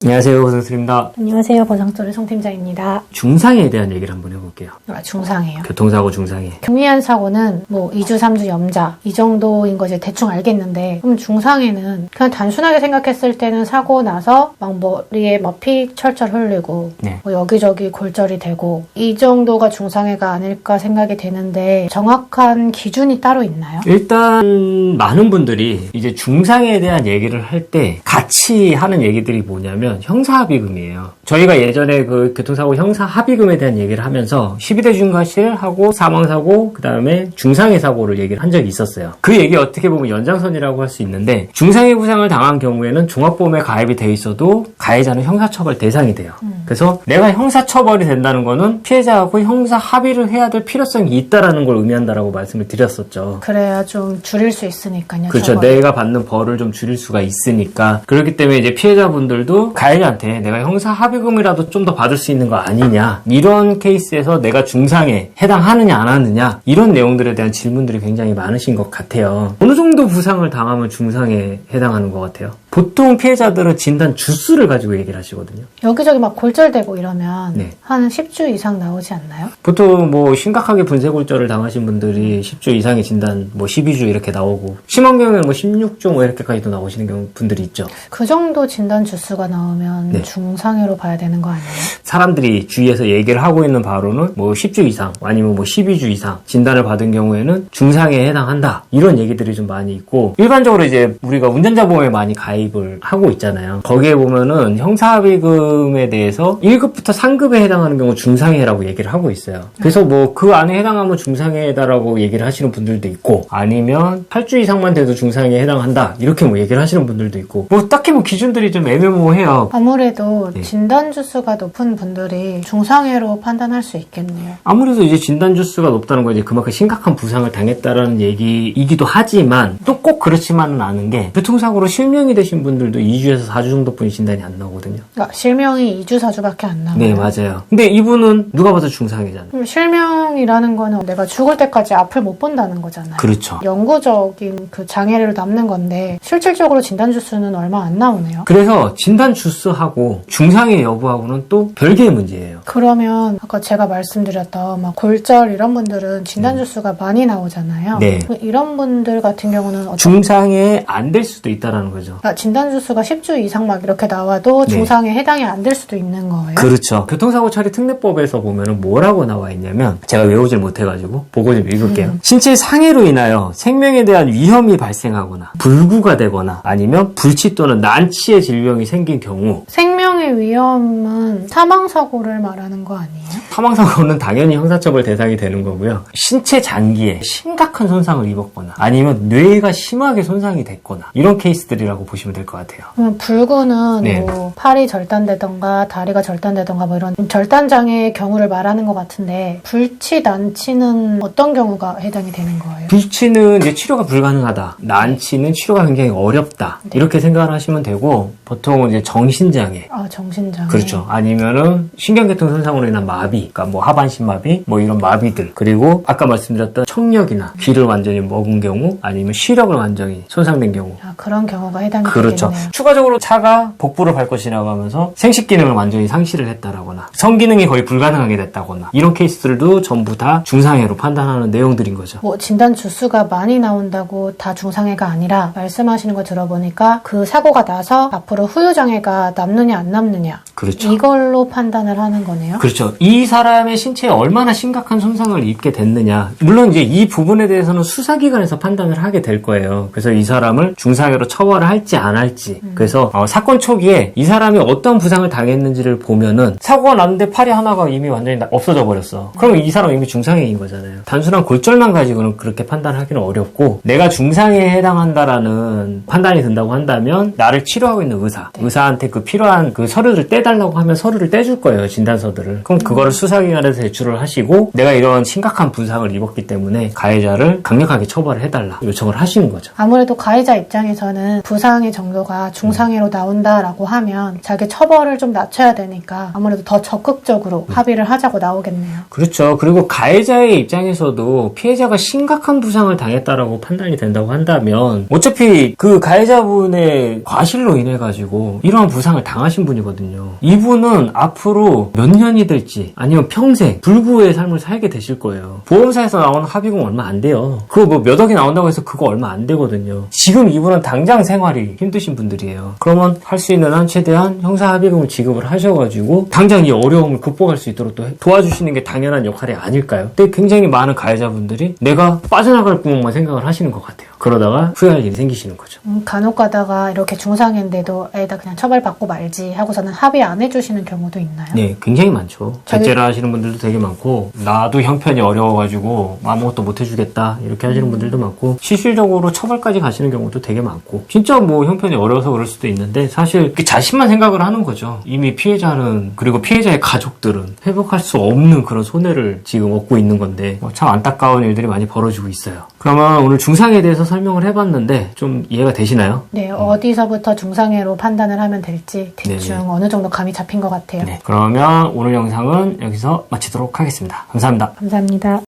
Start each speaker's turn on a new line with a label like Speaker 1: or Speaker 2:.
Speaker 1: 안녕하세요, 고상철입니다.
Speaker 2: 안녕하세요, 보상소리 송팀장입니다.
Speaker 1: 중상해에 대한 얘기를 한번 해볼게요.
Speaker 2: 중상해요.
Speaker 1: 교통사고 중상해.
Speaker 2: 경미한 사고는 뭐 2주, 3주 염자 이 정도인 거 이제 대충 알겠는데, 그럼 중상해는 그냥 단순하게 생각했을 때는 사고 나서 막 머리에 막 피 철철 흘리고
Speaker 1: 네.
Speaker 2: 뭐 여기저기 골절이 되고 이 정도가 중상해가 아닐까 생각이 되는데, 정확한 기준이 따로 있나요?
Speaker 1: 일단 많은 분들이 이제 중상해에 대한 얘기를 할 때 같이 하는 얘기들이 뭐냐면 형사합의금이에요. 저희가 예전에 그 교통사고 형사합의금에 대한 얘기를 하면서 12대 중과실하고 사망사고 그 다음에 중상해 사고를 얘기를 한 적이 있었어요. 그 얘기 어떻게 보면 연장선이라고 할 수 있는데, 중상해 부상을 당한 경우에는 종합보험에 가입이 돼 있어도 가해자는 형사처벌 대상이 돼요. 그래서 내가 형사처벌이 된다는 거는 피해자하고 형사합의를 해야 될 필요성이 있다라는 걸 의미한다라고 말씀을 드렸었죠.
Speaker 2: 그래야 좀 줄일 수 있으니까요.
Speaker 1: 그렇죠.
Speaker 2: 처벌을.
Speaker 1: 내가 받는 벌을 좀 줄일 수가 있으니까. 그렇기 때문에 이제 피해자분들도 가해자한테 내가 형사합의금이라도 좀 더 받을 수 있는 거 아니냐, 이런 케이스에서 내가 중상해 해당하느냐 안 하느냐, 이런 내용들에 대한 질문들이 굉장히 많으신 것 같아요. 어느 정도 부상을 당하면 중상해 해당하는 것 같아요? 보통 피해자들은 진단 주수를 가지고 얘기를 하시거든요.
Speaker 2: 여기저기 막 골절되고 이러면
Speaker 1: 네.
Speaker 2: 한 10주 이상 나오지 않나요?
Speaker 1: 보통 뭐 심각하게 분쇄골절을 당하신 분들이 10주 이상의 진단, 뭐 12주 이렇게 나오고, 심한 경우에는 뭐 16주 뭐 이렇게까지도 나오시는 경우 분들이 있죠.
Speaker 2: 그 정도 진단 주수가 나오면
Speaker 1: 네.
Speaker 2: 중상해로 봐야 되는 거 아니에요?
Speaker 1: 사람들이 주위에서 얘기를 하고 있는 바로는 뭐 10주 이상 아니면 뭐 12주 이상 진단을 받은 경우에는 중상해에 해당한다, 이런 얘기들이 좀 많이 있고, 일반적으로 이제 우리가 운전자 보험에 많이 가입을 하고 있잖아요. 거기에 보면은 형사합의금에 대해서 1급부터 3급에 해당하는 경우 중상해라고 얘기를 하고 있어요. 그래서 뭐 그 안에 해당하면 중상해다라고 얘기를 하시는 분들도 있고, 아니면 8주 이상만 돼도 중상해에 해당한다, 이렇게 뭐 얘기를 하시는 분들도 있고, 뭐 딱히 뭐 기준들이 좀 애매모호해요.
Speaker 2: 아무래도
Speaker 1: 네.
Speaker 2: 진단 주수가 높은 분들이 중상해로 판단할 수 있겠네요.
Speaker 1: 아무래도 이제 진단 주수가 높다는 건 이제 그만큼 심각한 부상을 당했다라는 얘기이기도 하지만, 또 꼭 그렇지만은 않은 게, 교통사고로 실명이 되신 분들도 2주에서 4주 정도뿐이 진단이 안 나오거든요.
Speaker 2: 그러니까 실명이 2주, 4주밖에 안 나와요.
Speaker 1: 네, 맞아요. 근데 이분은 누가 봐도 중상해잖아요.
Speaker 2: 그럼 실명이라는 거는 내가 죽을 때까지 앞을 못 본다는 거잖아요.
Speaker 1: 그렇죠.
Speaker 2: 영구적인 그 장애를 남는 건데, 실질적으로 진단 주수는 얼마 안 나오네요.
Speaker 1: 그래서 진단 주수하고 중상해 여부하고는 또 별개의 문제예요.
Speaker 2: 그러면 아까 제가 말씀드렸던 막 골절 이런 분들은 진단 주수가 많이 나오잖아요.
Speaker 1: 네.
Speaker 2: 이런 분들 같은 경우는
Speaker 1: 중상해에 안 될 수도 있다라는 거죠.
Speaker 2: 그러니까 진단 주수가 10주 이상 막 이렇게 나와도
Speaker 1: 네.
Speaker 2: 중상해 해당이 안 될 수도 있는 거예요.
Speaker 1: 그렇죠. 교통사고 처리 특례법에서 보면은 뭐라고 나와 있냐면, 제가 외우질 못해가지고 보고 좀 읽을게요. 신체 상해로 인하여 생명에 대한 위험이 발생하거나 불구가 되거나 아니면 불치 또는 난치의 질병이 생긴 경우,
Speaker 2: 생명의 위험은 사망사고를 말하는 거 아니에요?
Speaker 1: 사망사고는 당연히 형사처벌 대상이 되는 거고요. 신체 장기에 심각한 손상을 입었거나 아니면 뇌가 심하게 손상이 됐거나, 이런 케이스들이라고 보시면 될 것 같아요.
Speaker 2: 그러면 불구는
Speaker 1: 네.
Speaker 2: 뭐 팔이 절단되던가 다리가 절단되던가 뭐 이런 절단장애의 경우를 말하는 것 같은데, 불치, 난치는 어떤 경우가 해당이 되는 거예요?
Speaker 1: 불치는 이제 치료가 불가능하다, 난치는 치료가 굉장히 어렵다,
Speaker 2: 네.
Speaker 1: 이렇게 생각을 하시면 되고, 보통은 이제 정신장애,
Speaker 2: 아, 정신장애.
Speaker 1: 그렇죠. 아니면은 신경계통 손상으로 인한 마비, 그러니까 뭐 하반신 마비, 뭐 이런 마비들, 그리고 아까 말씀드렸던 청력이나 귀를 완전히 먹은 경우, 아니면 시력을 완전히 손상된 경우.
Speaker 2: 아, 그런 경우가 해당이
Speaker 1: 그렇죠.
Speaker 2: 되겠네요.
Speaker 1: 추가적으로 차가 복부를 밟고 지나가면서 생식 기능을 완전히 상실을 했다라거나 성기능이 거의 불가능하게 됐다거나, 이런 케이스들도 전부 다 중상해로 판단하는 내용들인 거죠.
Speaker 2: 뭐 진단 주수가 많이 나온다고 다 중상해가 아니라, 말씀하시는 거 들어보니까 그 사고가 나서 앞으로 후유장애가 남느냐 안 남느냐,
Speaker 1: 그렇죠.
Speaker 2: 이걸로 판단을 하는 거네요.
Speaker 1: 그렇죠. 이 사람의 신체에 얼마나 심각한 손상을 입게 됐느냐. 물론 이제 이 부분에 대해서는 수사기관에서 판단을 하게 될 거예요. 그래서 이 사람을 중상해로 처벌을 할지 안 할지. 그래서 사건 초기에 이 사람이 어떤 부상을 당했는지를 보면은, 사고가 났는데 팔이 하나가 이미 완전히 없어져 버렸어. 그러면 이 사람 이미 중상해인 거잖아요. 단순한 골절만 가지고는 그렇게 판단하기는 어렵고, 내가 중상해에 해당한다라는 판단이 든다고 한다면 나를 치료하고 있는 의사한테 그 필요한 그 서류를 떼달라고 하면 서류를 떼줄 거예요, 진단서들을. 그럼 그거를 수사기관에서 제출을 하시고, 내가 이런 심각한 부상을 입었기 때문에 가해자를 강력하게 처벌을 해달라 요청을 하시는 거죠.
Speaker 2: 아무래도 가해자 입장에서는 부상이 정도가 중상해로 나온다라고 하면 자기 처벌을 좀 낮춰야 되니까 아무래도 더 적극적으로 합의를 하자고 나오겠네요.
Speaker 1: 그렇죠. 그리고 가해자의 입장에서도 피해자가 심각한 부상을 당했다라고 판단이 된다고 한다면 어차피 그 가해자분의 과실로 인해 가지고 이러한 부상을 당하신 분이거든요. 이분은 앞으로 몇 년이 될지 아니면 평생 불구의 삶을 살게 되실 거예요. 보험사에서 나오는 합의금 얼마 안 돼요. 그거 뭐 몇 억이 나온다고 해서 그거 얼마 안 되거든요. 지금 이분은 당장 생활이 힘드신 분들이에요. 그러면 할 수 있는 한 최대한 형사 합의금을 지급을 하셔가지고 당장 이 어려움을 극복할 수 있도록 또 도와주시는 게 당연한 역할이 아닐까요? 근데 굉장히 많은 가해자분들이 내가 빠져나갈 구멍만 생각을 하시는 것 같아요. 그러다가 후회할 일이 생기시는 거죠.
Speaker 2: 간혹 가다가 이렇게 중상인데도 에다 그냥 처벌받고 말지 하고서는 합의 안 해주시는 경우도 있나요?
Speaker 1: 네, 굉장히 많죠. 자제를 하시는 분들도 되게 많고 나도 형편이 어려워가지고 아무것도 못 해주겠다 이렇게 하시는 분들도 많고 실질적으로 처벌까지 가시는 경우도 되게 많고 진짜 뭐 형편이 어려워서 그럴 수도 있는데 사실 자신만 생각을 하는 거죠. 이미 피해자는 그리고 피해자의 가족들은 회복할 수 없는 그런 손해를 지금 얻고 있는 건데 참 안타까운 일들이 많이 벌어지고 있어요. 그러면 오늘 중상에 대해서 설명을 해봤는데 좀 이해가 되시나요?
Speaker 2: 네, 어디서부터 중상해로 판단을 하면 될지 대충
Speaker 1: 네네.
Speaker 2: 어느 정도 감이 잡힌 것 같아요.
Speaker 1: 네, 그러면 오늘 영상은 여기서 마치도록 하겠습니다. 감사합니다.
Speaker 2: 감사합니다.